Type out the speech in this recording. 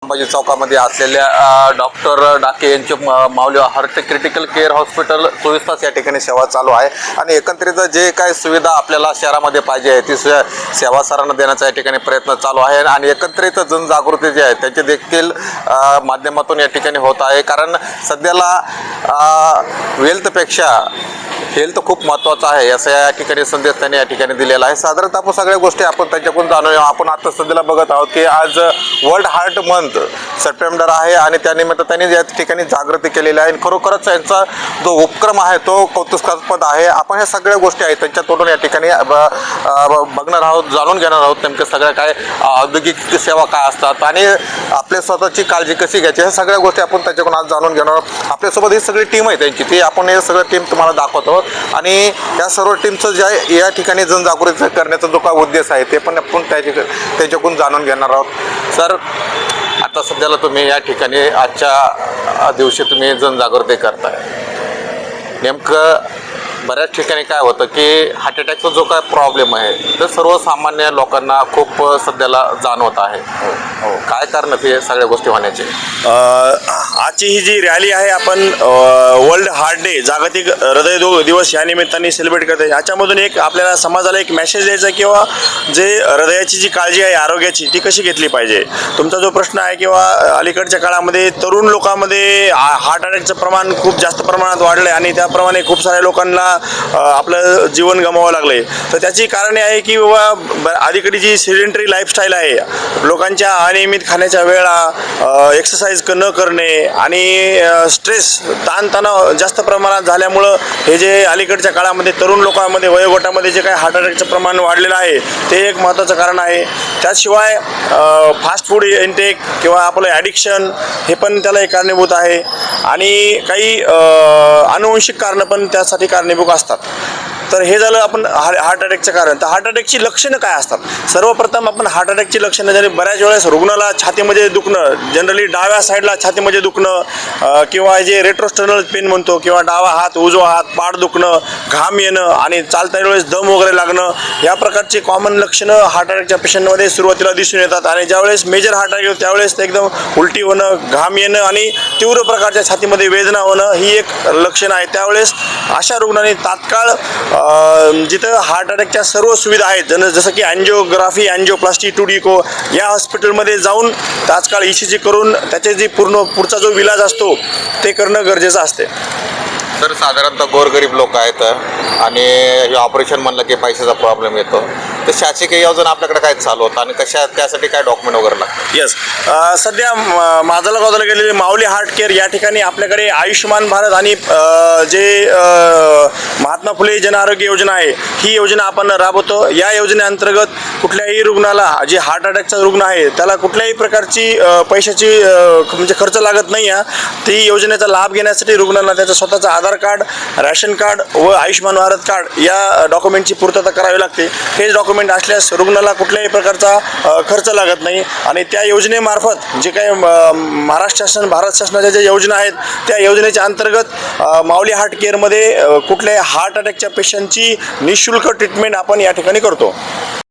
संभाजी चौकामध्ये असलेल्या डॉक्टर डाके यांचे माऊली हार्ट क्रिटिकल केअर हॉस्पिटल 24 तास या ठिकाणी सेवा चालू आहे आणि एकंदरीत जे काही सुविधा आपल्याला शहरामध्ये पाहिजे आहे ती सेवा सरांना देण्याचा या ठिकाणी प्रयत्न चालू आहे आणि एकंदरीत जनजागृती जी आहे त्याची देखील माध्यमातून या ठिकाणी होत आहे. कारण सध्याला वेल्थपेक्षा हेल्थ खूप महत्त्वाचं आहे असं या ठिकाणी संदेश त्यांनी या ठिकाणी दिलेला आहे. साधारणतः आपण सगळ्या गोष्टी आपण त्यांच्याकडून जाणूया. आपण आता सध्याला बघत आहोत की आज वर्ल्ड हार्ट मंथ सप्टेंबर आहे आणि त्यानिमित्त त्यांनी या ठिकाणी जागृती केलेली आहे. खरोखरच यांचा जो उपक्रम आहे तो कौतुकास्पद आहे. आपण ह्या सगळ्या गोष्टी आहेत त्यांच्या तोडून या ठिकाणी बघणार आहोत, जाणून घेणार आहोत नेमकं सगळ्या काय औद्योगिक सेवा काय असतात आणि आपल्या स्वतःची काळजी कशी घ्यायची ह्या सगळ्या गोष्टी आपण त्यांच्याकडून आज जाणून घेणार आहोत. आपल्यासोबत ही सगळी टीम आहे त्यांची, ती आपण हे सगळं टीम तुम्हाला दाखवतो आणि या सर्व टीमचं जे आहे या ठिकाणी जनजागृती करण्याचा जो काय उद्देश आहे ते पण आपण त्यांच्याकडून जाणून घेणार आहोत. सर, आता सध्याला तुम्ही या ठिकाणी आजच्या दिवशी तुम्ही जनजागृती करताय, नेमकं बऱ्याच ठिकाणी काय होतं की हार्ट अटॅकचा जो काय प्रॉब्लेम आहे तर सर्वसामान्य लोकांना खूप सध्याला जाणवत आहे. काय कारण ते सगळ्या गोष्टी होण्याचे? आजची ही जी रॅली आहे आपण वर्ल्ड हार्ट डे जागतिक हृदय दिवस या निमित्ताने सेलिब्रेट करतो. याच्यामधून एक आपल्याला समाजाला एक मेसेज द्यायचा किंवा जे हृदयाची जी काळजी आहे आरोग्याची ती कशी घेतली पाहिजे. तुमचा जो प्रश्न आहे किंवा अलीकडच्या काळामध्ये तरुण लोकांमध्ये हार्ट अटॅकचं प्रमाण खूप जास्त प्रमाणात वाढलं आहे आणि त्याप्रमाणे खूप साऱ्या लोकांना आपलं जीवन गमावं लागलंय. तर त्याची कारणे आहे की बाबा अलीकडे जी सेडेंटरी लाईफस्टाईल आहे, लोकांच्या अनियमित खाण्याच्या वेळा, एक्सरसाइज न करणे आणि स्ट्रेस ताणतणाव जास्त प्रमाणात झाल्यामुळं हे जे अलीकडच्या काळामध्ये तरुण लोकांमध्ये वयोगटामध्ये जे काही हार्ट अटॅकचं प्रमाण वाढलेलं आहे ते एक महत्त्वाचं कारण आहे. त्याशिवाय फास्ट फूड इंटेक किंवा आपलं ॲडिक्शन हे पण त्याला एक कारणीभूत आहे आणि काही आनुवंशिक कारणं पण त्यासाठी कारणीभूत असतात. तर हे झालं आपण हार्ट अटॅकचं कारण. तर हार्ट अटॅकची लक्षणं काय असतात? सर्वप्रथम आपण हार्ट अटॅकची लक्षणं जरी बऱ्याच वेळेस रुग्णाला छातीमध्ये दुखणं, जनरली डाव्या साईडला छातीमध्ये दुखणं किंवा जे रेट्रोस्टर्नल पेन म्हणतो किंवा डावा हात, उजवा हात, पाठ दुखणं, घाम येणं आणि चालता वेळेस दम वगैरे लागणं या प्रकारचे कॉमन लक्षणं हार्ट अटॅकच्या पेशंटमध्ये सुरुवातीला दिसून येतात आणि ज्यावेळेस मेजर हार्ट अटॅक येतो त्यावेळेस ते एकदम उलटी होणं, घाम येणं आणि तीव्र प्रकारच्या छातीमध्ये वेदना होणं ही एक लक्षणं आहे. त्यावेळेस अशा रुग्णांनी तात्काळ जिथं हार्ट अटॅकच्या सर्व सुविधा आहेत जसं की अँजिओग्राफी, अँजिओप्लास्टी, टुडिको या हॉस्पिटलमध्ये जाऊन तात्काळ ECG करून त्याचे जे पुढचा जो इलाज असतो ते करणं गरजेचं असते. तर साधारणतः गोरगरीब लोक आहेत आणि हे ऑपरेशन म्हणलं की पैशाचा प्रॉब्लेम येतो, तर शासकीय योजना आपल्याकडे काय चालू होतं आणि त्यासाठी काय डॉक्युमेंट वगैरे लागतं? येस, सध्या माझाला गावाला गेलेले माऊली हार्ट केअर या ठिकाणी आपल्याकडे आयुष्यमान भारत आणि जे महात्मा फुले जन आरोग्य योजना आहे ही योजना आपण राबवतो. या योजनेअंतर्गत कुठल्याही रुग्णाला जे हार्ट अटॅकचा रुग्ण आहे त्याला कुठल्याही प्रकारची पैशाची म्हणजे खर्च लागत नाही आहे. ती योजनेचा लाभ घेण्यासाठी रुग्णांना त्याचं स्वतःचं आधार कार्ड, रॅशन कार्ड व आयुष्यमान भारत कार्ड या डॉक्युमेंटची पूर्तता करावी लागते. हे डॉक्युमेंट असल्यास रुग्णाला कुठल्याही प्रकारचा खर्च लागत नाही आणि त्या योजनेमार्फत जे काही महाराष्ट्र शासन, भारत शासनाच्या ज्या योजना आहेत त्या योजनेच्या अंतर्गत माऊली हार्ट केअरमध्ये कुठल्याही हार्ट अटॅकच्या पेशंटची निःशुल्क ट्रीटमेंट आपण या ठिकाणी करतो.